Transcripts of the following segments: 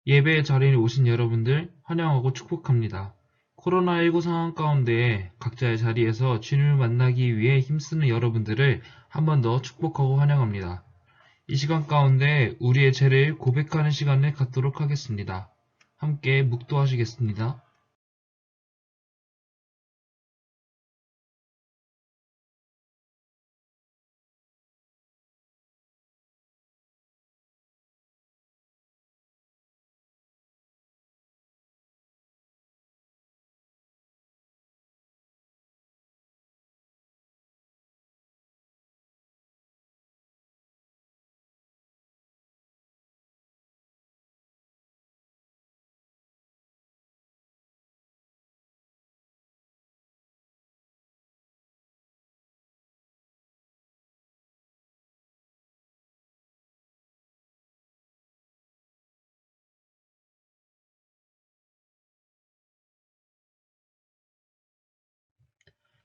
예배의 자리에 오신 여러분들 환영하고 축복합니다. 코로나19 상황 가운데 각자의 자리에서 주님을 만나기 위해 힘쓰는 여러분들을 한 번 더 축복하고 환영합니다. 이 시간 가운데 우리의 죄를 고백하는 시간을 갖도록 하겠습니다. 함께 묵도하시겠습니다.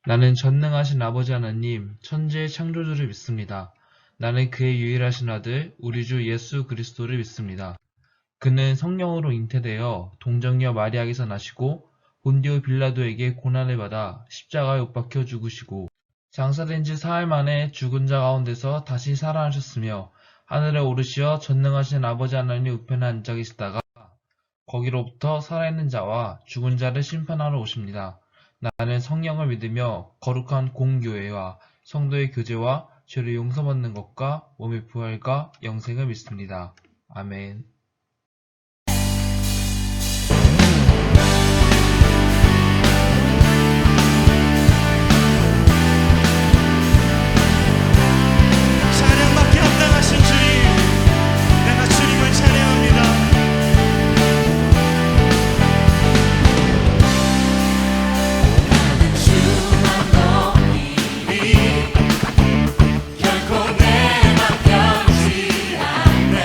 나는 전능하신 아버지 하나님, 천지의 창조주를 믿습니다. 나는 그의 유일하신 아들, 우리 주 예수 그리스도를 믿습니다. 그는 성령으로 잉태되어 동정녀 마리아에게서 나시고 본디오 빌라도에게 고난을 받아 십자가에 못 박혀 죽으시고 장사된 지 사흘 만에 죽은 자 가운데서 다시 살아나셨으며 하늘에 오르시어 전능하신 아버지 하나님 우편에 앉아 계시다가 거기로부터 살아있는 자와 죽은 자를 심판하러 오십니다. 나는 성령을 믿으며 거룩한 공교회와 성도의 교제와 죄를 용서받는 것과 몸의 부활과 영생을 믿습니다. 아멘. 찬양밖에 합당하신 주님, 내가 주님을 찬양합니다. 주만 너희 결코 내 맘 변치 않네.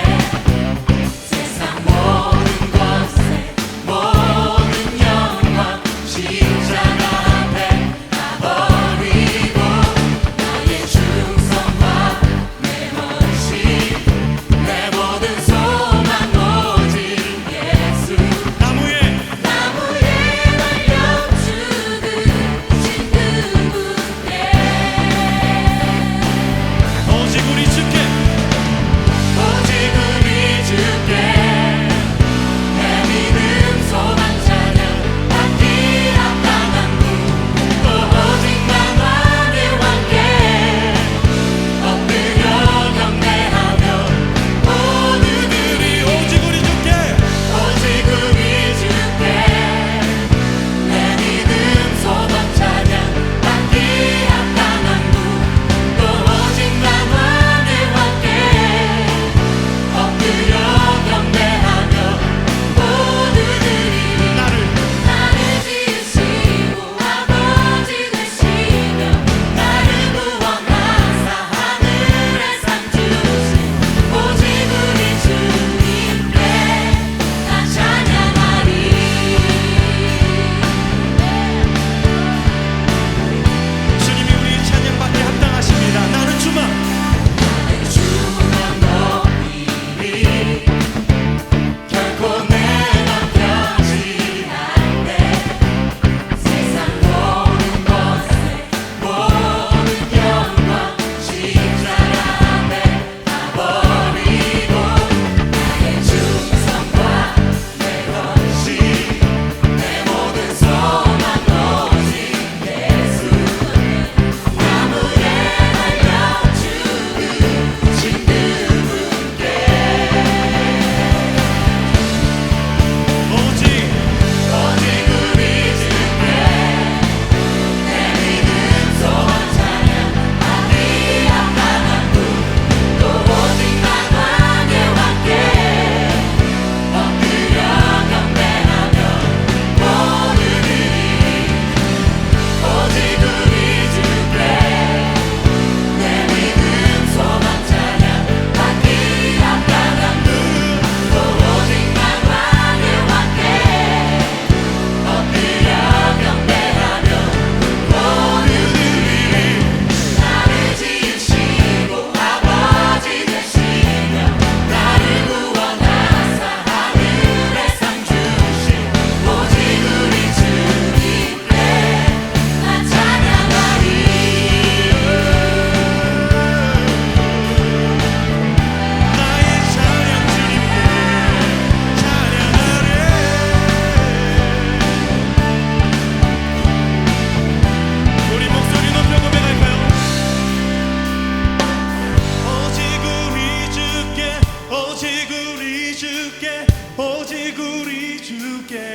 주께 오직 우리 주께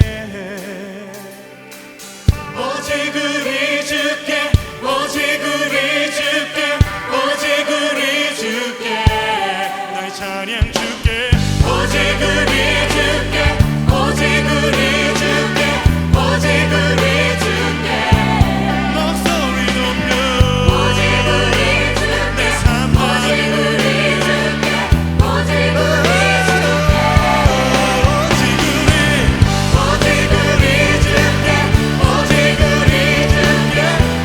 오직 우리 주께 오직 우리 주께 오직 우리 주께 날 찬양 주께 오직 우리 주께 오직 우리 주께 오직 우리 주께 목소리 높여 오직 우리 주께 내 삶 오직 우리 주께 오직 우리 주께 오직 우리 주께 오직 우리 주께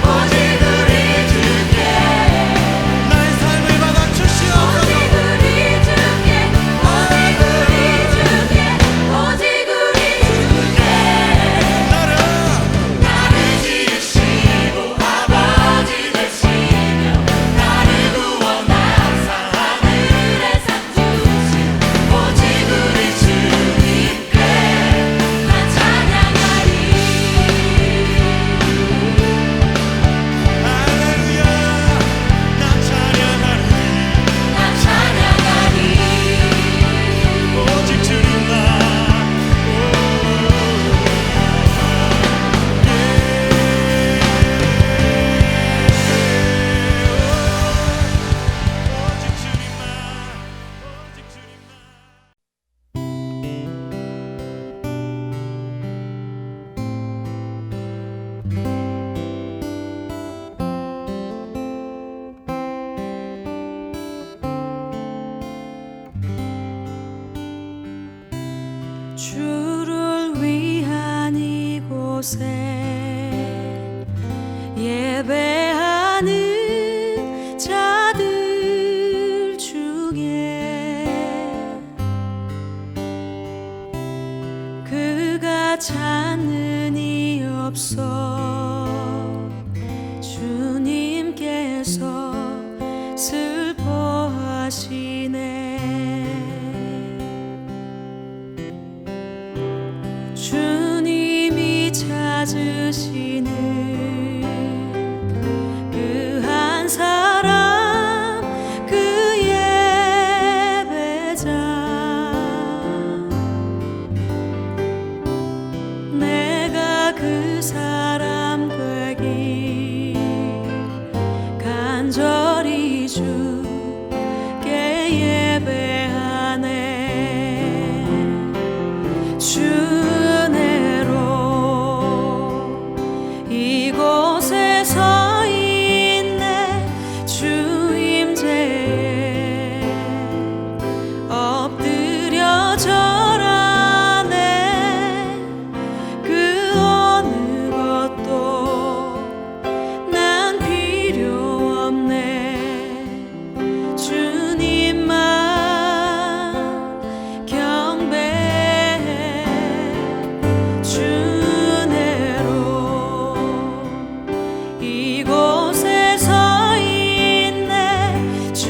오직 우리 주께 나의 삶을 받아 주시옵소서 오직 우리 주께 오직 우리 주께 오직 우리 주께 나를 지으시고 아버지 되시며 나를 구원하사 하늘에 상 주신 오직 우리 주님께 나 찬양하리 할렐루야 나 찬양하리 나 찬양하리 오직 주님만 오직 주님만 오직 주님만 주를 위한 이곳에 예배하는 자들 중에 그가 찾는 이 없어 주님께서 슬퍼하시네 주님이 찾으시는 그 한 사람 그 예배자 내가 그 사람 되길 간절히 주께 예배하네 주 은혜로 이곳에 서 있네 주 임재에 엎드려 절하네 그 어느 것도 난 필요 없네 주님만 경배해 주 은혜로 이곳에 서 있네 주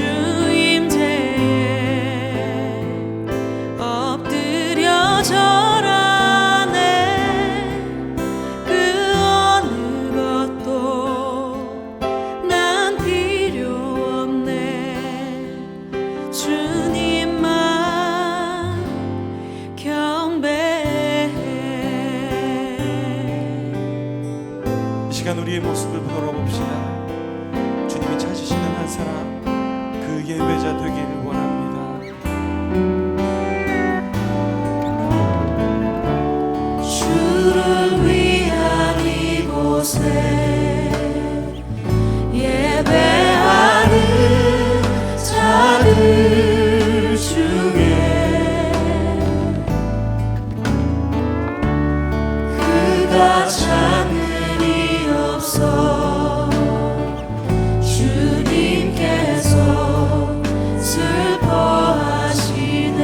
임재에 엎드려 절하네 그 어느 것도 난 필요 없네 주님만 경배해 이 시간 우리의 모습을 돌아봅시다. 주님이 찾으시는 한 사람 그 예배자 되기를 원합니다. 주를 위한 이곳에 예배하는 자들 중에 그가 찾는 이 없어 주님께서 슬퍼하시네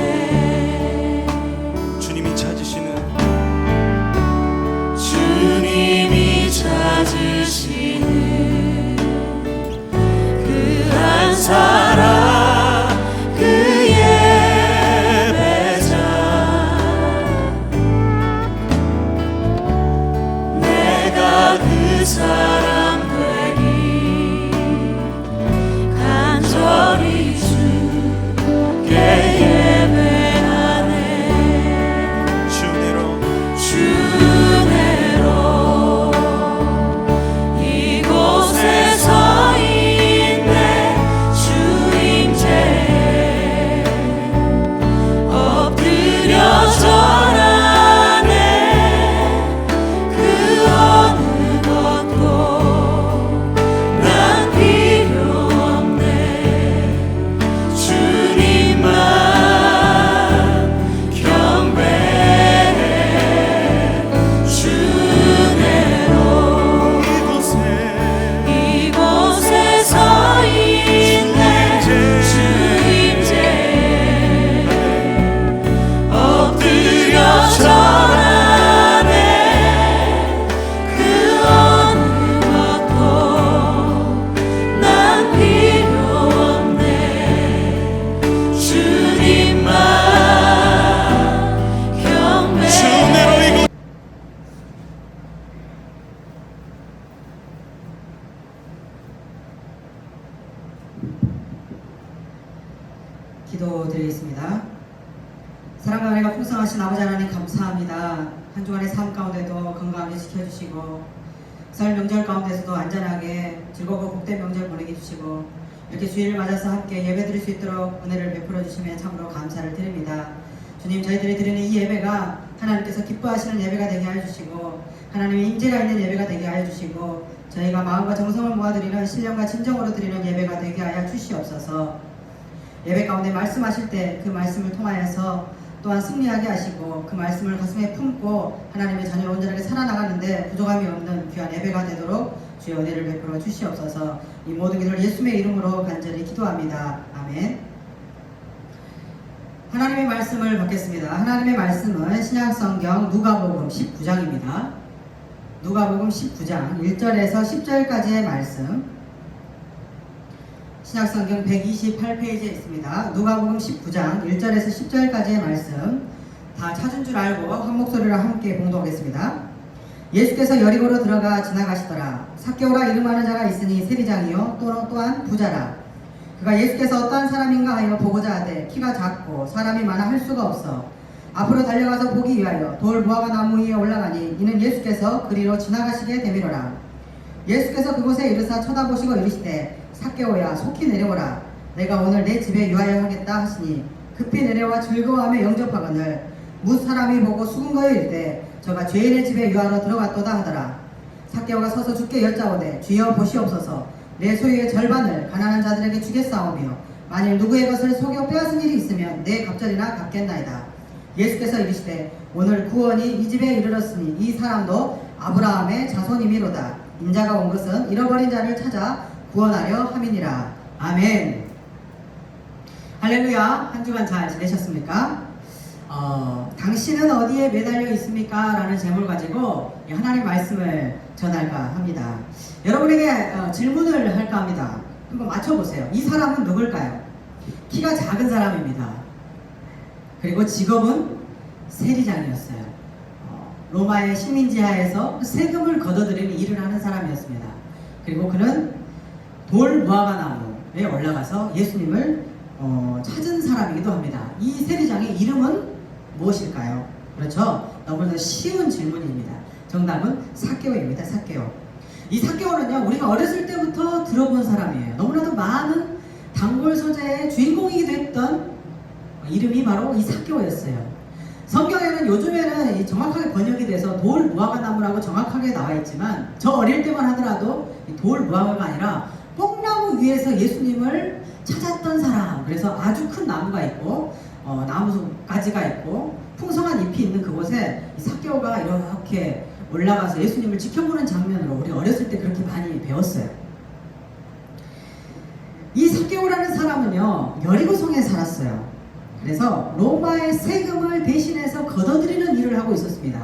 주님이 찾으시는 주님이 찾으시는 살아계신 아버지 하나님 감사합니다. 한 주간의 삶 가운데도 건강하게 지켜주시고 설 명절 가운데서도 안전하게 즐겁고 복된 명절 보내게 해주시고 이렇게 주일을 맞아서 함께 예배 드릴 수 있도록 은혜를 베풀어 주시면 참으로 감사를 드립니다. 주님, 저희들이 드리는 이 예배가 하나님께서 기뻐하시는 예배가 되게 하여 주시고 하나님의 임재가 있는 예배가 되게 하여 주시고 저희가 마음과 정성을 모아드리는 신령과 진정으로 드리는 예배가 되게 하여 주시옵소서. 예배 가운데 말씀하실 때 그 말씀을 통하여서 또한 승리하게 하시고 그 말씀을 가슴에 품고 하나님의 자녀로 온전하게 살아나가는데 부족함이 없는 귀한 예배가 되도록 주의 은혜를 베풀어 주시옵소서. 이 모든 것을 예수님의 이름으로 간절히 기도합니다. 아멘. 하나님의 말씀을 받겠습니다. 하나님의 말씀은 신약성경 누가복음 19장입니다. 누가복음 19장 1절에서 10절까지의 말씀, 신약성경 128페이지에 있습니다. 누가복음 19장 1절에서 10절까지의 말씀 다 찾은 줄 알고 한 목소리로 함께 봉독하겠습니다. 예수께서 여리고로 들어가 지나가시더라. 삭개오라 이름하는 자가 있으니 세리장이요 또한 부자라. 그가 예수께서 어떠한 사람인가 하여 보고자 하되 키가 작고 사람이 많아 할 수가 없어 앞으로 달려가서 보기 위하여 돌 무화과 나무 위에 올라가니 이는 예수께서 그리로 지나가시게 되미로라. 예수께서 그곳에 이르사 쳐다보시고 이르시되 삭개오야 속히 내려오라. 내가 오늘 내 집에 유하여 하겠다 하시니 급히 내려와 즐거워하며 영접하거늘 뭇 사람이 보고 수군거여 이르되 저가 죄인의 집에 유하러 들어갔도다 하더라. 삭개오가 서서 주께 여짜오되 주여 보시옵소서. 내 소유의 절반을 가난한 자들에게 주겠사오며 만일 누구의 것을 속여 빼앗은 일이 있으면 내 갑절이나 갚겠나이다. 예수께서 이르시되 오늘 구원이 이 집에 이르렀으니 이 사람도 아브라함의 자손이미로다. 인자가 온 것은 잃어버린 자를 찾아 구원하려 함이니라. 아멘. 할렐루야. 한 주간 잘 지내셨습니까? 당신은 어디에 매달려 있습니까? 라는 제목을 가지고 하나님 말씀을 전할까 합니다. 여러분에게 질문을 할까 합니다. 한번 맞춰보세요. 이 사람은 누굴까요? 키가 작은 사람입니다. 그리고 직업은 세리장이었어요. 로마의 식민지하에서 세금을 걷어들이는 일을 하는 사람이었습니다. 그리고 그는 돌 무화과 나무에 올라가서 예수님을 찾은 사람이기도 합니다. 이 세리장의 이름은 무엇일까요? 그렇죠? 너무나 쉬운 질문입니다. 정답은 삭개오입니다. 삭개오. 이 삭개오는요, 우리가 어렸을 때부터 들어본 사람이에요. 너무나도 많은 단골 소재의 주인공이기도 했던 이름이 바로 이 삭개오였어요. 성경에는 요즘에는 정확하게 번역이 돼서 돌 무화과 나무라고 정확하게 나와 있지만 저 어릴 때만 하더라도 돌 무화과가 아니라 뽕나무 위에서 예수님을 찾았던 사람. 그래서 아주 큰 나무가 있고 나무 가지가 있고 풍성한 잎이 있는 그곳에 이 삭개오가 이렇게 올라가서 예수님을 지켜보는 장면으로 우리 어렸을 때 그렇게 많이 배웠어요. 이 삭개오라는 사람은요, 여리고성에 살았어요. 그래서 로마의 세금을 대신해서 걷어들이는 일을 하고 있었습니다.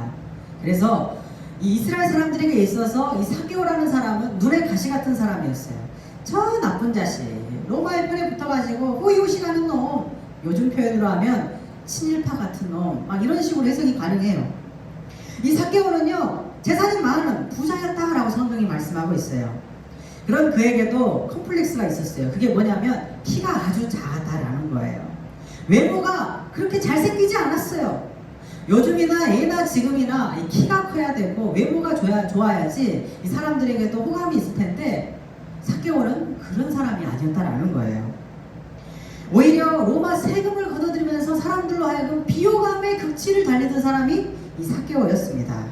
그래서 이 이스라엘 사람들에게 있어서 이 삭개오라는 사람은 눈에 가시 같은 사람이었어요. 저 나쁜 자식, 로마의 편에 붙어가지고 호의호식하는 놈, 요즘 표현으로 하면 친일파 같은 놈, 막 이런 식으로 해석이 가능해요. 이 삭개오는요, 재산이 많은 부자였다라고 성경이 말씀하고 있어요. 그런 그에게도 컴플렉스가 있었어요. 그게 뭐냐면 키가 아주 작았다라는 거예요. 외모가 그렇게 잘생기지 않았어요. 요즘이나 예나 지금이나 키가 커야 되고 외모가 좋아야지 이 사람들에게도 호감이 있을 텐데 삭개오는 그런 사람이 아니었다라는 거예요. 오히려 로마 세금을 걷어들이면서 사람들로 하여금 비호감의 극치를 달리던 사람이 이 삭개오였습니다.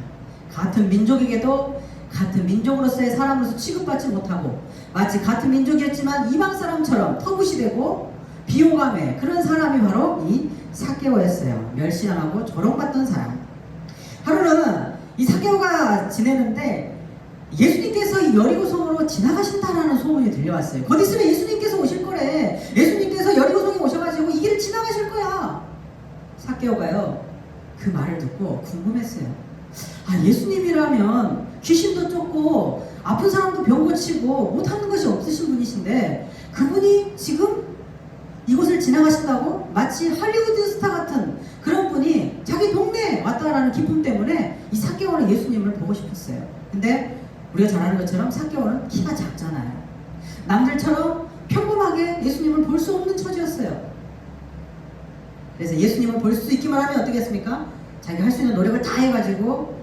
같은 민족에게도 같은 민족으로서의 사람으로서 취급받지 못하고 마치 같은 민족이었지만 이방 사람처럼 터부시되고 비호감의 그런 사람이 바로 이 삭개오였어요. 멸시당하고 조롱받던 사람. 하루는 이 삭개오가 지내는데 예수님께서 이 여리고성으로 지나가신다라는 소문이 들려왔어요. 곧 있으면 예수님께서 오실 거래. 예수님께서 여리고성에 오셔가지고 이 길을 지나가실 거야. 삭개오가요, 그 말을 듣고 궁금했어요. 아, 예수님이라면 귀신도 쫓고 아픈 사람도 병 고치고 못하는 것이 없으신 분이신데 그분이 지금 이곳을 지나가신다고? 마치 할리우드 스타 같은 그런 분이 자기 동네에 왔다라는 기쁨 때문에 이 삭개오는 예수님을 보고 싶었어요. 근데 우리가 잘 아는 것처럼 삭개오는 키가 작잖아요. 남들처럼 평범하게 예수님을 볼 수 없는 처지였어요. 그래서 예수님을 볼 수 있기만 하면 어떻겠습니까? 자기가 할 수 있는 노력을 다 해가지고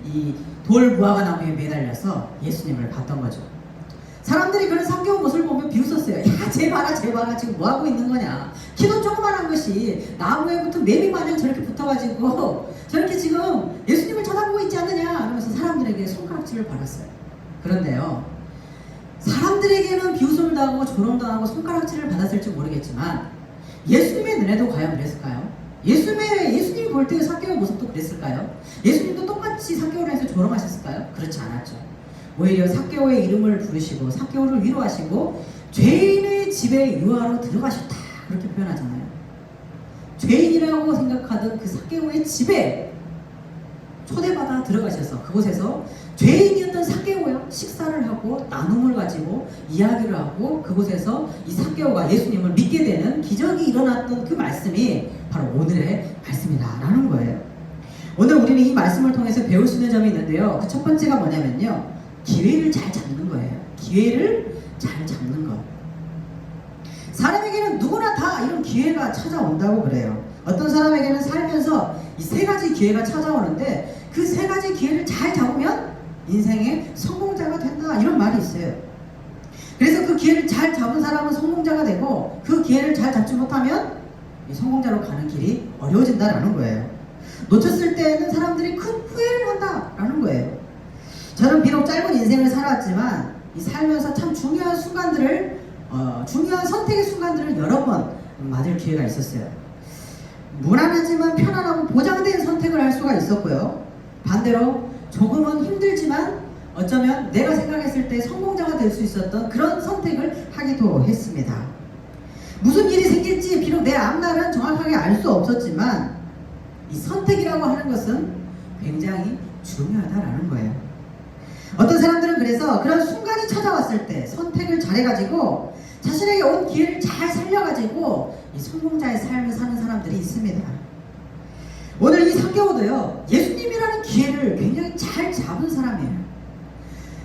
이 돌무화과 나무에 매달려서 예수님을 봤던 거죠. 사람들이 그런 상겨운 모습을 보면 비웃었어요. 야, 쟤 봐라, 쟤 봐라. 지금 뭐 하고 있는 거냐. 키도 조그만한 것이 나무에 붙은 매미 마냥 저렇게 붙어가지고 저렇게 지금 예수님을 쳐다보고 있지 않느냐 하면서 사람들에게 손가락질을 받았어요. 그런데요, 사람들에게는 비웃음을 당하고 조롱당하고 손가락질을 받았을지 모르겠지만 예수님의 눈에도 과연 그랬을까요? 예수님이 볼 때의 삭개오의 모습도 그랬을까요? 예수님도 똑같이 삭개오를 해서 조롱하셨을까요? 그렇지 않았죠. 오히려 삭개오의 이름을 부르시고 삭개오를 위로하시고 죄인의 집에 유하로 들어가셨다, 그렇게 표현하잖아요. 죄인이라고 생각하던 그 삭개오의 집에 초대받아 들어가셔서 그곳에서 죄인이었던 삭개오와 식사를 하고 나눔을 가지고 이야기를 하고 그곳에서 이 삭개오가 예수님을 믿게 되는 기적이 일어났던 그 말씀이 바로 오늘의 말씀이다라는 거예요. 오늘 우리는 이 말씀을 통해서 배울 수 있는 점이 있는데요. 그 첫 번째가 뭐냐면요, 기회를 잘 잡는 거예요. 기회를 잘 잡는 것. 사람에게는 누구나 다 이런 기회가 찾아온다고 그래요. 어떤 사람에게는 살면서 이 세 가지 기회가 찾아오는데 그 세 가지 기회를 잘 잡으면 인생의 성공자가 된다, 이런 말이 있어요. 그래서 그 기회를 잘 잡은 사람은 성공자가 되고 그 기회를 잘 잡지 못하면 이 성공자로 가는 길이 어려워진다라는 거예요. 놓쳤을 때는 사람들이 큰 후회를 한다라는 거예요. 저는 비록 짧은 인생을 살았지만 이 살면서 참 중요한 순간들을 중요한 선택의 순간들을 여러 번 맞을 기회가 있었어요. 무난하지만 편안하고 보장된 선택을 할 수가 있었고요. 반대로 조금은 힘들지만 어쩌면 내가 생각했을 때 성공자가 될 수 있었던 그런 선택을 하기도 했습니다. 무슨 일이 생길지 비록 내 앞날은 정확하게 알 수 없었지만 이 선택이라고 하는 것은 굉장히 중요하다라는 거예요. 어떤 사람들은 그래서 그런 순간이 찾아왔을 때 선택을 잘해가지고 자신에게 온 기회를 잘 살려가지고 이 성공자의 삶을 사는 사람들이 있습니다. 오늘 이 삭개오도요, 예수님이라는 기회를 굉장히 잘 잡은 사람이에요.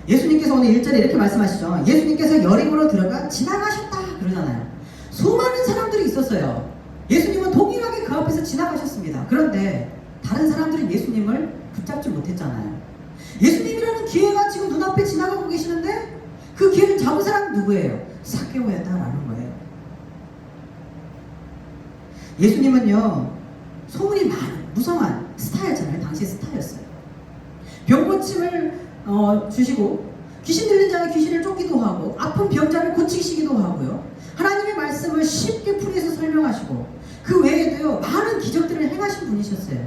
예수님께서 오늘 1절에 이렇게 말씀하시죠. 예수님께서 여리고로 들어가 지나가셨다 그러잖아요. 수많은 사람들이 있었어요. 예수님은 동일하게 그 앞에서 지나가셨습니다. 그런데 다른 사람들은 예수님을 붙잡지 못했잖아요. 예수님이라는 기회가 지금 눈앞에 지나가고 계시는데 그 기회를 잡은 사람은 누구예요? 삭개오였다라는 거예요. 예수님은요, 소문이 많은 무성한 스타였잖아요. 당시 스타였어요. 병고침을 주시고 귀신 들린 자의 귀신을 쫓기도 하고 아픈 병자를 고치시기도 하고요. 하나님의 말씀을 쉽게 풀이해서 설명하시고 그 외에도요, 많은 기적들을 행하신 분이셨어요.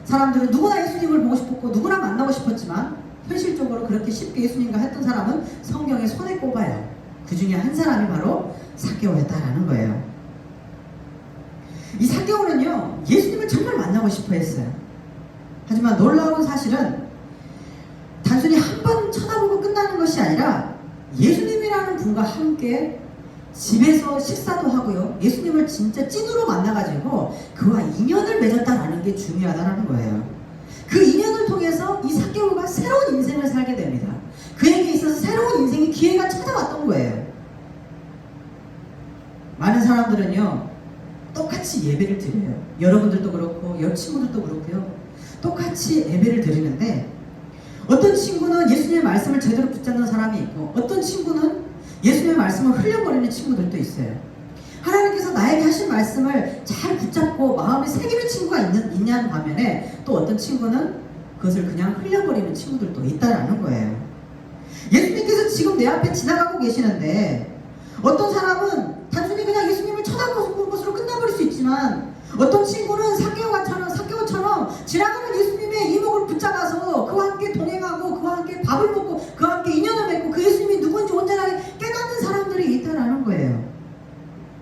사람들은 누구나 예수님을 보고 싶었고 누구나 만나고 싶었지만 현실적으로 그렇게 쉽게 예수님과 했던 사람은 성경에 손에 꼽아요. 그 중에 한 사람이 바로 삭개오였다라는 거예요. 이 삭개오는요, 예수님을 정말 만나고 싶어 했어요. 하지만 놀라운 사실은 단순히 한 번 쳐다보고 끝나는 것이 아니라 예수님이라는 분과 함께 집에서 식사도 하고요, 예수님을 진짜 찐으로 만나가지고 그와 인연을 맺었다라는 게 중요하다는 거예요. 그 인연을 통해서 이 삭개오가 새로운 인생을 살게 됩니다. 그에게 있어서 새로운 인생의 기회가 찾아왔던 거예요. 많은 사람들은요, 똑같이 예배를 드려요. 여러분들도 그렇고 옆 친구들도 그렇고요, 똑같이 예배를 드리는데 어떤 친구는 예수님의 말씀을 제대로 붙잡는 사람이 있고 어떤 친구는 예수님의 말씀을 흘려버리는 친구들도 있어요. 하나님께서 나에게 하신 말씀을 잘 붙잡고 마음에 새기는 친구가 있냐는 반면에 또 어떤 친구는 그것을 그냥 흘려버리는 친구들도 있다라는 거예요. 예수님께서 지금 내 앞에 지나가고 계시는데 어떤 사람은 단순히 그냥 예수님을 쳐다보는 것으로 끝나버릴 수 있지만 어떤 친구는 삭개오처럼 지나가는 예수님의 이목을 붙잡아서 그와 함께 동행하고 그와 함께 밥을 먹고 그와 함께 인연을 맺고 그 예수님이 누군지 온전하게 깨닫는 사람들이 있다라는 거예요.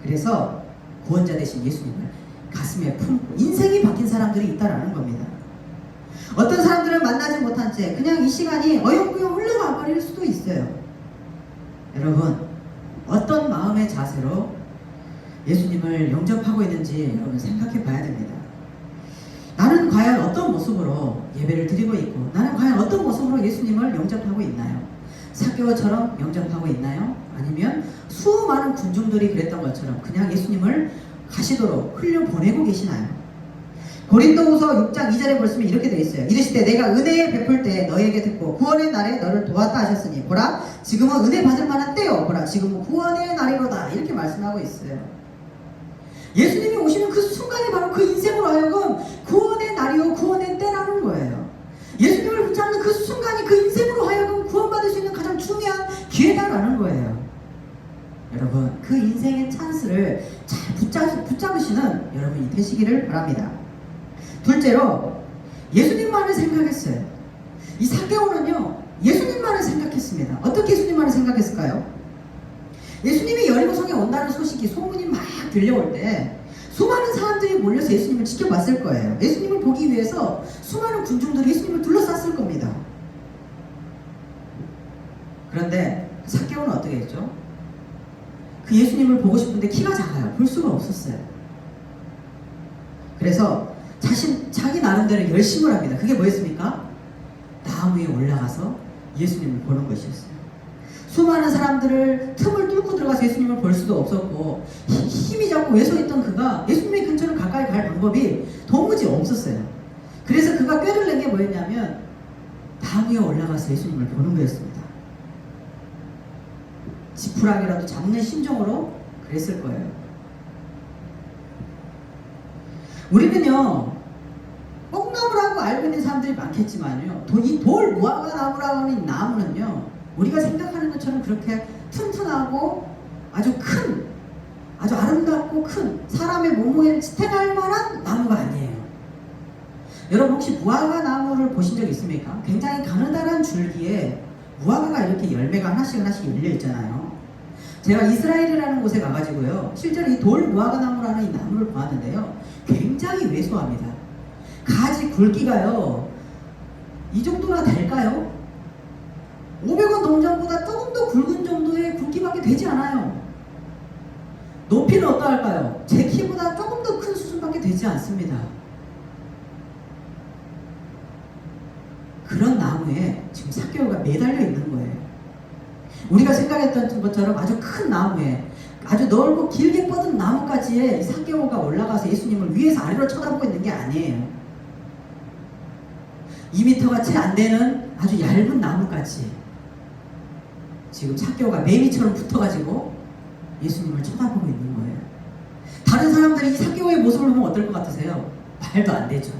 그래서 구원자 되신 예수님을 가슴에 품고 인생이 바뀐 사람들이 있다라는 겁니다. 어떤 사람들은 만나지 못한 채 그냥 이 시간이 어영부영 흘러가 버릴 수도 있어요. 여러분, 어떤 마음의 자세로 예수님을 영접하고 있는지 여러분 생각해 봐야 됩니다. 나는 과연 어떤 모습으로 예배를 드리고 있고 나는 과연 어떤 모습으로 예수님을 영접하고 있나요? 삭개오처럼 영접하고 있나요? 아니면 수많은 군중들이 그랬던 것처럼 그냥 예수님을 가시도록 흘려보내고 계시나요? 고린도후서 6장 2절에 보시면 이렇게 되어 있어요. 이르시되 내가 은혜에 베풀 때 너에게 듣고 구원의 날에 너를 도왔다 하셨으니 보라 지금은 은혜 받을 만한 때요 보라 지금은 구원의 날이로다 이렇게 말씀하고 있어요. 예수님이 오시는 그 순간이 바로 그 인생으로 하여금 구원의 날이요 구원의 때라는 거예요. 예수님을 붙잡는 그 순간이 그 인생으로 하여금 구원받을 수 있는 가장 중요한 기회다라는 거예요. 여러분 그 인생의 찬스를 잘 붙잡으시는 여러분이 되시기를 바랍니다. 둘째로 예수님만을 생각했어요. 이 삭개오는요 예수님만을 생각했습니다. 어떻게 예수님만을 생각했을까요? 예수님이 여리고성에 온다는 소식이 소문이 막 들려올 때 수많은 사람들이 몰려서 예수님을 지켜봤을 거예요. 예수님을 보기 위해서 수많은 군중들이 예수님을 둘러쌌을 겁니다. 그런데 삭개오는 어떻게 했죠? 그 예수님을 보고 싶은데 키가 작아요. 볼 수가 없었어요. 그래서 자기 나름대로 열심을 합니다. 그게 뭐였습니까? 나무 위에 올라가서 예수님을 보는 것이었어요. 수많은 사람들을 틈을 뚫고 들어가서 예수님을 볼 수도 없었고 힘이 잡고 외소했던 그가 예수님의 근처를 가까이 갈 방법이 도무지 없었어요. 그래서 그가 꾀를 낸 게 뭐였냐면 나무 위에 올라가서 예수님을 보는 거였습니다. 지푸라기라도 잡는 심정으로 그랬을 거예요. 우리는요 뽕나무라고 알고 있는 사람들이 많겠지만요 이 돌 무화과 나무라고 하는 나무는요 우리가 생각하는 것처럼 그렇게 튼튼하고 아주 큰 아주 아름답고 큰 사람의 몸무게를 지탱할 만한 나무가 아니에요. 여러분 혹시 무화과 나무를 보신 적 있습니까? 굉장히 가느다란 줄기에 무화과가 이렇게 열매가 하나씩 열려 있잖아요. 제가 이스라엘이라는 곳에 가가지고요 실제로 이 돌 무화과 나무라는 이 나무를 보았는데요 굉장히 왜소합니다. 가지 굵기가요 이 정도나 될까요? 500원 동전보다 조금 더 굵은 정도의 굵기밖에 되지 않아요. 높이는 어떠할까요? 제 키보다 조금 더 큰 수준밖에 되지 않습니다. 그런 나무에 지금 삭개오가 매달려 있는 거예요. 우리가 생각했던 것처럼 아주 큰 나무에 아주 넓고 길게 뻗은 나무까지에 이 삭개오가 올라가서 예수님을 위에서 아래로 쳐다보고 있는 게 아니에요. 2m가 채 안 되는 아주 얇은 나무까지 지금 삭개오가 매미처럼 붙어가지고 예수님을 쳐다보고 있는 거예요. 다른 사람들이 이 삭개오의 모습을 보면 어떨 것 같으세요? 말도 안 되죠.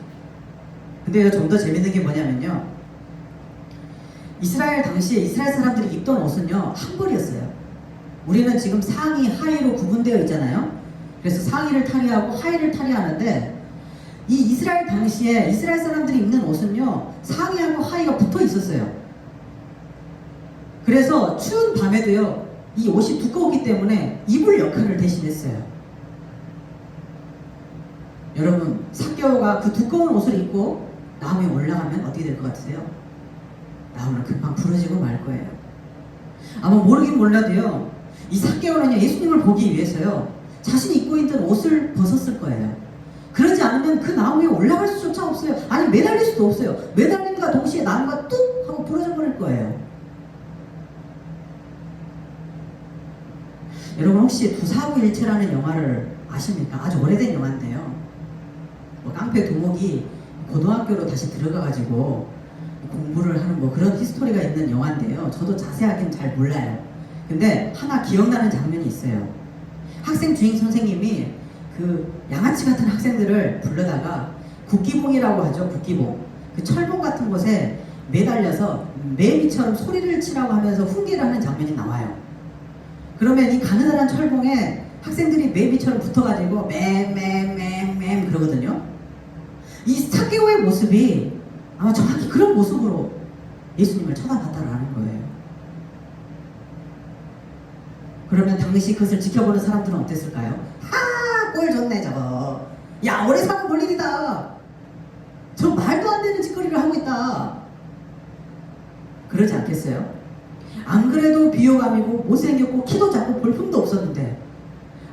근데 좀 더 재밌는 게 뭐냐면요 이스라엘 당시에 이스라엘 사람들이 입던 옷은요 한 벌이었어요. 우리는 지금 상의 하의로 구분되어 있잖아요. 그래서 상의를 탈의하고 하의를 탈의하는데 이 이스라엘 당시에 이스라엘 사람들이 입는 옷은요 상의하고 하의가 붙어 있었어요. 그래서 추운 밤에도요 이 옷이 두꺼웠기 때문에 이불 역할을 대신했어요. 여러분 삭개오가 그 두꺼운 옷을 입고 나무에 올라가면 어떻게 될 것 같으세요? 나무는 금방 부러지고 말 거예요. 아마 모르긴 몰라도요 이 삭개오는요 예수님을 보기 위해서요 자신이 입고 있던 옷을 벗었을 거예요. 그러지 않으면 그 나무에 올라갈 수조차 없어요. 아니 매달릴 수도 없어요. 매달림과 동시에 나무가 뚝 하고 부러져 버릴 거예요. 여러분 혹시 두사구일체라는 영화를 아십니까? 아주 오래된 영화인데요 뭐 깡패 두목이 고등학교로 다시 들어가가지고 공부를 하는 뭐 그런 히스토리가 있는 영화인데요 저도 자세하게는 잘 몰라요. 근데 하나 기억나는 장면이 있어요. 학생 주임 선생님이 그 양아치 같은 학생들을 불러다가 국기봉이라고 하죠. 국기봉 그 철봉 같은 곳에 매달려서 매미처럼 소리를 치라고 하면서 훈계를 하는 장면이 나와요. 그러면 이 가느다란 철봉에 학생들이 매미처럼 붙어가지고 맴 그러거든요. 이 삭개오의 모습이 아마 정확히 그런 모습으로 예수님을 쳐다봤다라는 거예요. 그러면 당시 그것을 지켜보는 사람들은 어땠을까요? 하! 꼴 좋네 저거. 야 오래 사고 볼 일이다. 저 말도 안 되는 짓거리를 하고 있다. 그러지 않겠어요? 안 그래도 비호감이고 못생겼고 키도 작고 볼품도 없었는데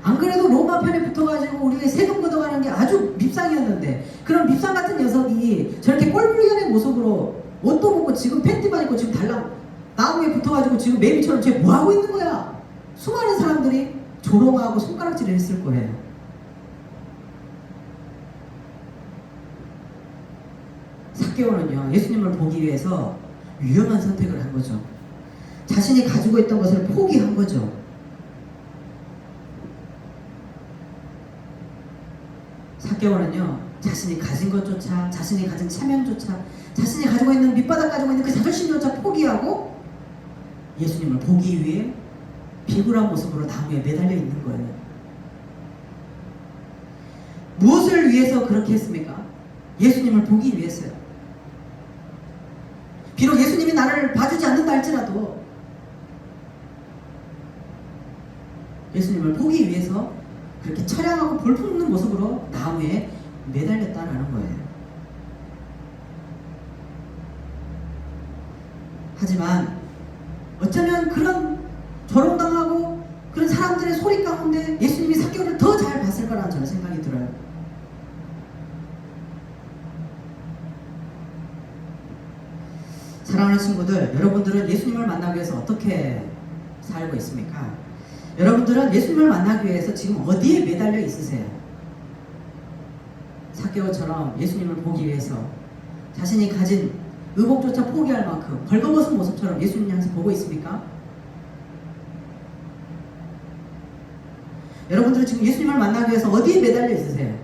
안 그래도 로마 편에 붙어가지고 우리가 세금 걷어가는 게 아주 밉상이었는데 그런 밉상 같은 녀석이 저렇게 꼴불견의 모습으로 옷도 벗고 지금 팬티만 입고 지금 달랑 나무에 붙어가지고 지금 매미처럼 쟤 뭐하고 있는 거야? 수많은 사람들이 조롱하고 손가락질을 했을 거예요. 삭개오는요, 예수님을 보기 위해서 위험한 선택을 한 거죠. 자신이 가지고 있던 것을 포기한 거죠. 삭개오는요, 자신이 가진 것조차, 자신이 가진 체면조차, 자신이 가지고 있는 밑바닥 가지고 있는 그 자존심조차 포기하고 예수님을 보기 위해 비굴한 모습으로 나무에 매달려 있는 거예요. 무엇을 위해서 그렇게 했습니까? 예수님을 보기 위해서요. 비록 예수님이 나를 봐주지 않는다 할지라도 예수님을 보기 위해서 그렇게 처량하고 볼품없는 모습으로 나무에 매달렸다라는 거예요. 하지만 어쩌면 그런 조롱당하고 그런 사람들의 소리 가운데 예수님이 삭개오를 더 잘 봤을 거라는 저는 생각이 들어요. 사랑하는 친구들, 여러분들은 예수님을 만나기 위해서 어떻게 살고 있습니까? 여러분들은 예수님을 만나기 위해서 지금 어디에 매달려 있으세요? 삭개오처럼 예수님을 보기 위해서 자신이 가진 의복조차 포기할 만큼 벌거벗은 모습처럼 예수님 향해서 보고 있습니까? 여러분들은 지금 예수님을 만나기 위해서 어디에 매달려 있으세요?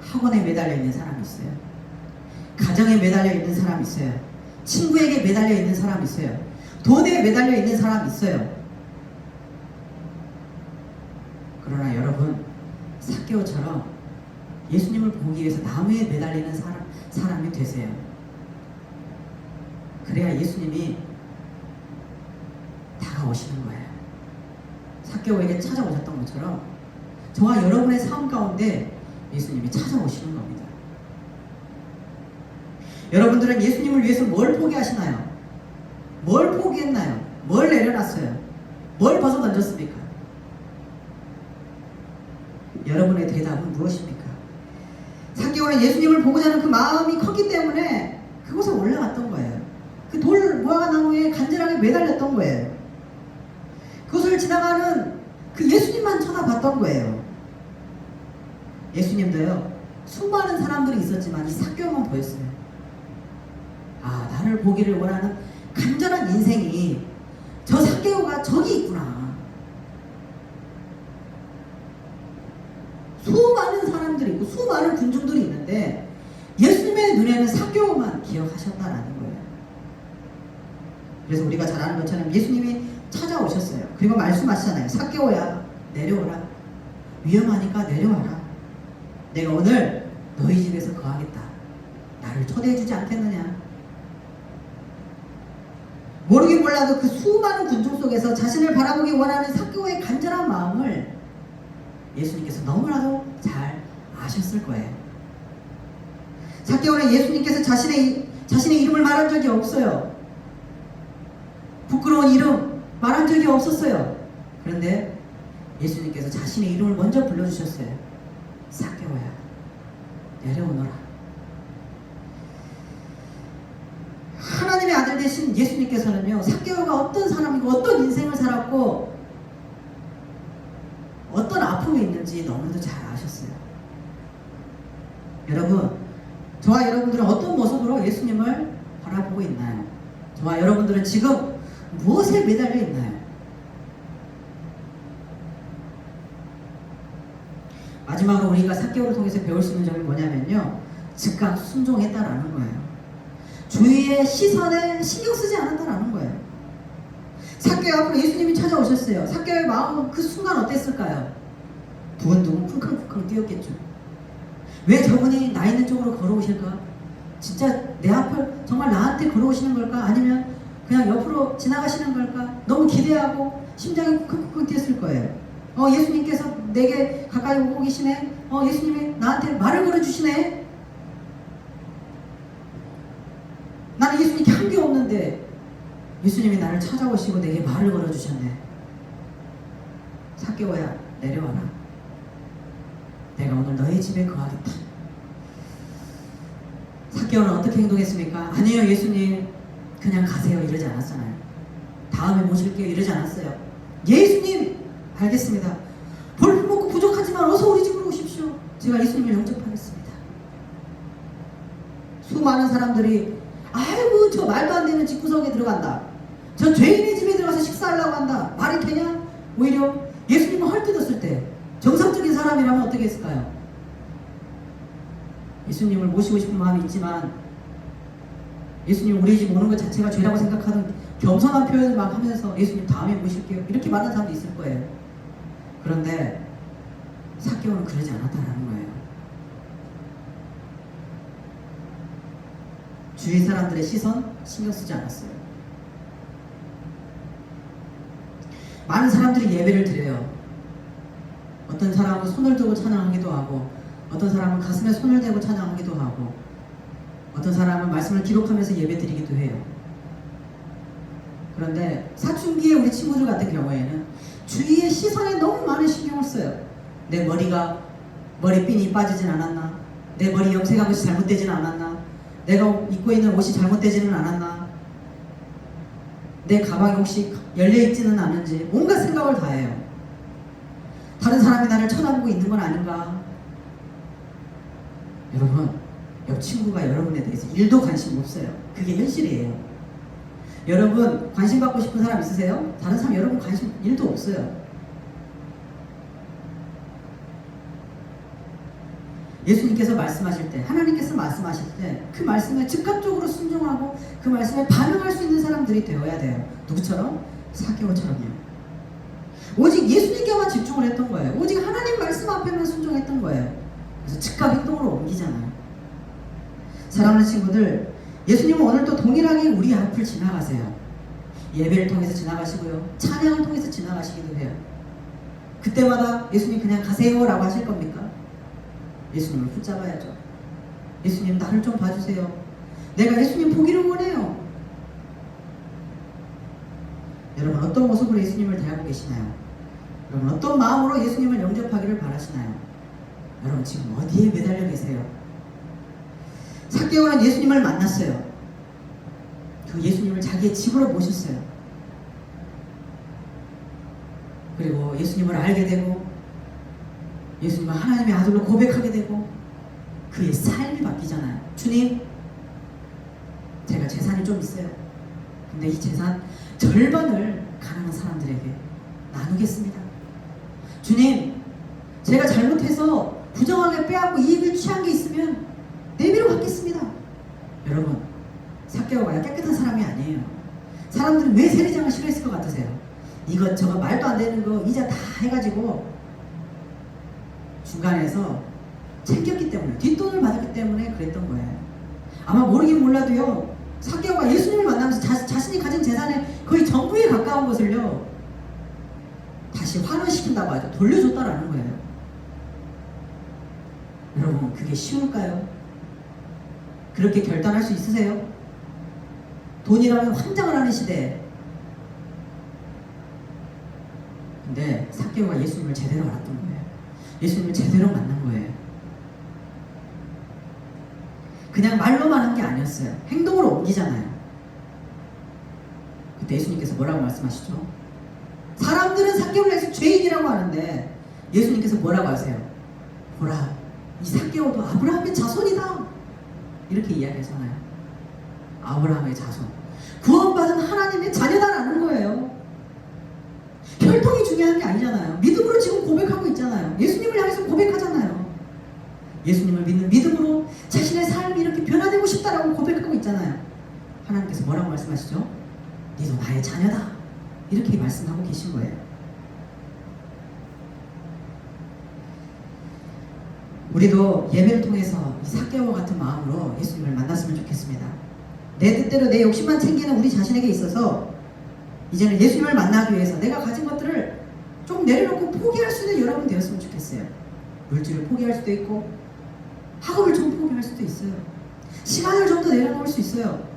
학원에 매달려 있는 사람이 있어요. 가정에 매달려 있는 사람이 있어요. 친구에게 매달려 있는 사람이 있어요. 돈에 매달려 있는 사람이 있어요. 그러나 여러분, 삭개오처럼 예수님을 보기 위해서 나무에 매달리는 사람이 되세요. 그래야 예수님이 다가오시는 거예요. 삭개오에게 찾아오셨던 것처럼 저와 여러분의 삶 가운데 예수님이 찾아오시는 겁니다. 여러분들은 예수님을 위해서 뭘 포기하시나요? 뭘 포기했나요? 뭘 내려놨어요? 뭘 벗어 던졌습니까? 여러분의 대답은 무엇입니까? 삭개오는 예수님을 보고자 하는 그 마음이 컸기 때문에 그곳에 올라갔던 거예요. 그 돌 무화과나무에 간절하게 매달렸던 거예요. 그곳을 지나가는 그 예수님만 쳐다봤던 거예요. 예수님도요, 수많은 사람들이 있었지만 이 삭개오만 보였어요. 아, 나를 보기를 원하는 간절한 인생이 저 삭개오가 저기 있구나. 수많은 사람들이 있고 수많은 군중들이 있는데 예수님의 눈에는 삭개오만 기억하셨다라는 거예요. 그래서 우리가 잘 아는 것처럼 예수님이 찾아오셨어요. 그리고 말씀하시잖아요. 삭개오야, 내려오라. 위험하니까 내려와라. 내가 오늘 너희 집에서 거하겠다. 나를 초대해주지 않겠느냐. 모르긴 몰라도 그 수많은 군중 속에서 자신을 바라보기 원하는 삭개오의 간절한 마음을 예수님께서 너무나도 잘 아셨을 거예요. 삭개오는 예수님께서 자신의 이름을 말한 적이 없어요. 부끄러운 이름 말한 적이 없었어요. 그런데 예수님께서 자신의 이름을 먼저 불러주셨어요. 삭개오야, 내려오너라. 하나님의 아들 되신 예수님께서는요, 삭개오가 어떤 사람이고 어떤 인생을 살았고 어떤 아픔이 있는지 너무나도 잘 아셨어요. 여러분, 저와 여러분들은 어떤 모습으로 예수님을 바라보고 있나요? 저와 여러분들은 지금 무엇에 매달려 있나요? 마지막으로 우리가 삭개오를 통해서 배울 수 있는 점이 뭐냐면요, 즉각 순종했다라는 거예요. 주위의 시선에 신경 쓰지 않았다라는 거예요. 삭개오 앞으로 예수님이 찾아오셨어요. 삭개오의 마음은 그 순간 어땠을까요? 두근두근 쿵쾅쿵쾅 뛰었겠죠. 왜 저분이 나 있는 쪽으로 걸어오실까? 진짜 내 앞을 정말 나한테 걸어오시는 걸까? 아니면 그냥 옆으로 지나가시는 걸까? 너무 기대하고 심장이 쿵쾅쿵쾅 뛰었을 거예요. 예수님께서 내게 가까이 오고 계시네. 예수님이 나한테 말을 걸어주시네. 나는 예수님께 한 게 없는데 예수님이 나를 찾아오시고 내게 말을 걸어주셨네. 삭개오야, 내려와라. 내가 오늘 너희 집에 거하겠다. 삭개오는 어떻게 행동했습니까? 아니에요, 예수님 그냥 가세요 이러지 않았잖아요. 다음에 모실게요 이러지 않았어요. 예수님, 알겠습니다. 볼품 없고 부족하지만 어서 우리 집으로 오십시오. 제가 예수님을 영접하겠습니다. 수많은 사람들이 아이고 저 말도 안 되는 집구석에 들어간다. 저 죄인의 집에 들어가서 식사하려고 한다. 말이 되냐? 오히려 예수님을 헐뜯었을 때 정상적인 사람이라면 어떻게 했을까요? 예수님을 모시고 싶은 마음이 있지만 예수님 우리 집 오는 것 자체가 죄라고 생각하는 겸손한 표현을 막 하면서 예수님 다음에 모실게요. 이렇게 말하는 사람도 있을 거예요. 그런데 삭개오는 그러지 않았다라는 거예요. 주위 사람들의 시선 신경 쓰지 않았어요. 많은 사람들이 예배를 드려요. 어떤 사람은 손을 들고 찬양하기도 하고 어떤 사람은 가슴에 손을 대고 찬양하기도 하고 어떤 사람은 말씀을 기록하면서 예배 드리기도 해요. 그런데 사춘기에 우리 친구들 같은 경우에는 주위의 시선에 너무 많은 신경을 써요. 내 머리핀이 빠지진 않았나? 내 머리 염색한 것이 잘못되진 않았나? 내가 입고 있는 옷이 잘못되지는 않았나? 내 가방이 혹시 열려있지는 않은지 온갖 생각을 다 해요. 다른 사람이 나를 쳐다보고 있는 건 아닌가? 여러분, 옆 친구가 여러분에 대해서 1도 관심 없어요. 그게 현실이에요. 여러분 관심 받고 싶은 사람 있으세요? 다른 사람 여러분 관심 1도 없어요. 예수님께서 말씀하실 때, 하나님께서 말씀하실 때 그 말씀에 즉각적으로 순종하고 그 말씀에 반응할 수 있는 사람들이 되어야 돼요. 누구처럼? 삭개오처럼요. 오직 예수님께만 집중을 했던 거예요. 오직 하나님 말씀 앞에만 순종했던 거예요. 그래서 즉각 행동으로 옮기잖아요. 사랑하는 친구들, 예수님은 오늘도 동일하게 우리 앞을 지나가세요. 예배를 통해서 지나가시고요. 찬양을 통해서 지나가시기도 해요. 그때마다 예수님 그냥 가세요라고 하실 겁니까? 예수님을 붙잡아야죠. 예수님 나를 좀 봐주세요. 내가 예수님 보기를 원해요. 여러분 어떤 모습으로 예수님을 대하고 계시나요? 여러분 어떤 마음으로 예수님을 영접하기를 바라시나요? 여러분 지금 어디에 매달려 계세요? 삭개오는 예수님을 만났어요. 그 예수님을 자기의 집으로 모셨어요. 그리고 예수님을 알게 되고 예수님을 하나님의 아들로 고백하게 되고 그의 삶이 바뀌잖아요. 주님, 제가 재산이 좀 있어요. 근데 이 재산 절반을 가난한 사람들에게 나누겠습니다. 주님, 제가 잘못해서 부정하게 빼앗고 이익을 취한 게 있으면 내비로 받겠습니다. 여러분, 삭개오가 깨끗한 사람이 아니에요. 사람들이 왜 세리장을 싫어했을 것 같으세요? 이것저것 말도 안 되는 거 이자 다 해가지고 중간에서 챙겼기 때문에, 뒷돈을 받았기 때문에 그랬던 거예요. 아마 모르긴 몰라도요, 삭개오가 예수님을 만나면서 자신이 가진 재산의 거의 전부에 가까운 것을요 다시 환원시킨다고 하죠. 돌려줬다라는 거예요. 여러분 그게 쉬울까요? 그렇게 결단할 수 있으세요? 돈이라면 환장을 하는 시대에. 근데 삭개오가 예수님을 제대로 알았던 거예요. 예수님을 제대로 만난 거예요. 그냥 말로만 한 게 아니었어요. 행동으로 옮기잖아요. 그때 예수님께서 뭐라고 말씀하시죠? 사람들은 삭개오를 해서 죄인이라고 하는데 예수님께서 뭐라고 하세요? 보라, 이 삭개오도 아브라함의 자손이다. 이렇게 이야기하잖아요. 아브라함의 자손, 구원받은 하나님의 자녀다라는 거예요. 혈통이 중요한 게 아니잖아요. 믿음으로 지금 고백하고 있잖아요. 예수님을 향해서 고백하잖아요. 예수님을 믿는 믿음으로 자신의 삶이 이렇게 변화되고 싶다라고 고백하고 있잖아요. 하나님께서 뭐라고 말씀하시죠? 너도 나의 자녀다. 이렇게 말씀하고 계신 거예요. 우리도 예배를 통해서 이 삭개오와 같은 마음으로 예수님을 만났으면 좋겠습니다. 내 뜻대로 내 욕심만 챙기는 우리 자신에게 있어서 이제는 예수님을 만나기 위해서 내가 가진 것들을 좀 내려놓고 포기할 수 있는 여러분 되었으면 좋겠어요. 물질을 포기할 수도 있고 학업을 좀 포기할 수도 있어요. 시간을 좀 더 내려놓을 수 있어요.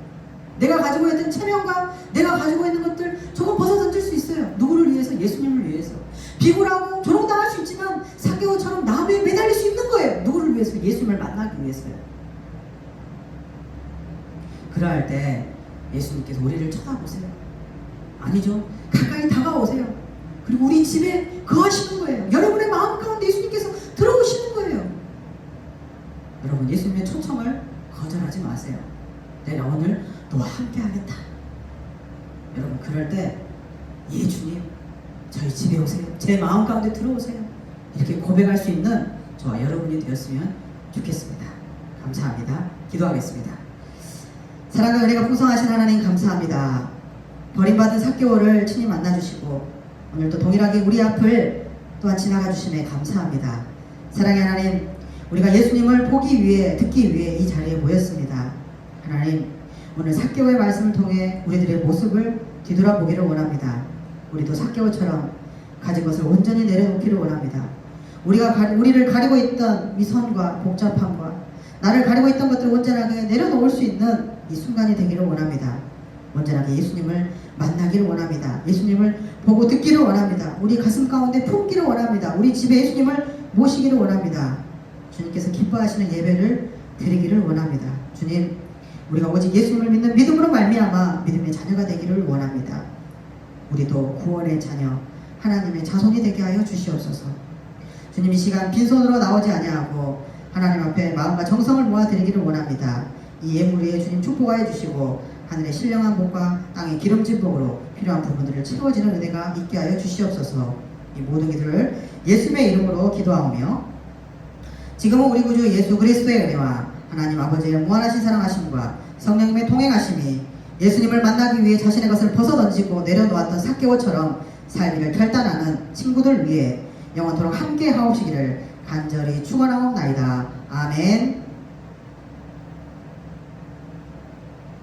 내가 가지고 있던 체면과 내가 가지고 있는 것들 조금 벗어던질 수 있어요. 누구를 위해서? 예수님을 위해서. 비굴하고 조롱당할 수 있지만 삭개오처럼 나무에 매달릴 수 있는 거예요. 누구를 위해서? 예수님을 만나기 위해서요. 그러할 때 예수님께서 우리를 쳐다보세요. 아니죠. 가까이 다가오세요. 그리고 우리 집에 거하시는 거예요. 여러분의 마음 가운데 예수님께서 들어오시는 거예요. 마세요. 내가 오늘 너와 함께 하겠다. 여러분 그럴 때 예 주님 저희 집에 오세요. 제 마음 가운데 들어오세요. 이렇게 고백할 수 있는 저와 여러분이 되었으면 좋겠습니다. 감사합니다. 기도하겠습니다. 사랑과 은혜가 풍성하신 하나님 감사합니다. 버림받은 삭개오를 친히 만나주시고 오늘도 동일하게 우리 앞을 또한 지나가 주심에 감사합니다. 사랑의 하나님, 우리가 예수님을 보기 위해 듣기 위해 이 자리에 모였습니다. 하나님, 오늘 삭개오의 말씀을 통해 우리들의 모습을 뒤돌아보기를 원합니다. 우리도 삭개오처럼 가진 것을 온전히 내려놓기를 원합니다. 우리를 가리고 있던 미선과 복잡함과 나를 가리고 있던 것들을 온전하게 내려놓을 수 있는 이 순간이 되기를 원합니다. 온전하게 예수님을 만나기를 원합니다. 예수님을 보고 듣기를 원합니다. 우리 가슴 가운데 품기를 원합니다. 우리 집에 예수님을 모시기를 원합니다. 주님께서 기뻐하시는 예배를 드리기를 원합니다. 주님, 우리가 오직 예수님을 믿는 믿음으로 말미암아 믿음의 자녀가 되기를 원합니다. 우리도 구원의 자녀, 하나님의 자손이 되게 하여 주시옵소서. 주님, 이 시간 빈손으로 나오지 아니하고 하나님 앞에 마음과 정성을 모아드리기를 원합니다. 이 예물 위에 주님 축복하여 주시고 하늘의 신령한 복과 땅의 기름진 복으로 필요한 부분들을 채워지는 은혜가 있게 하여 주시옵소서. 이 모든 기도를 예수님의 이름으로 기도하오며 지금은 우리 구주 예수 그리스도의 은혜와 하나님 아버지의 무한하신 사랑하심과 성령님의 동행하심이 예수님을 만나기 위해 자신의 것을 벗어던지고 내려놓았던 삭개오처럼 살기를 결단하는 친구들 위해 영원토록 함께 하옵시기를 간절히 축원하옵나이다. 아멘.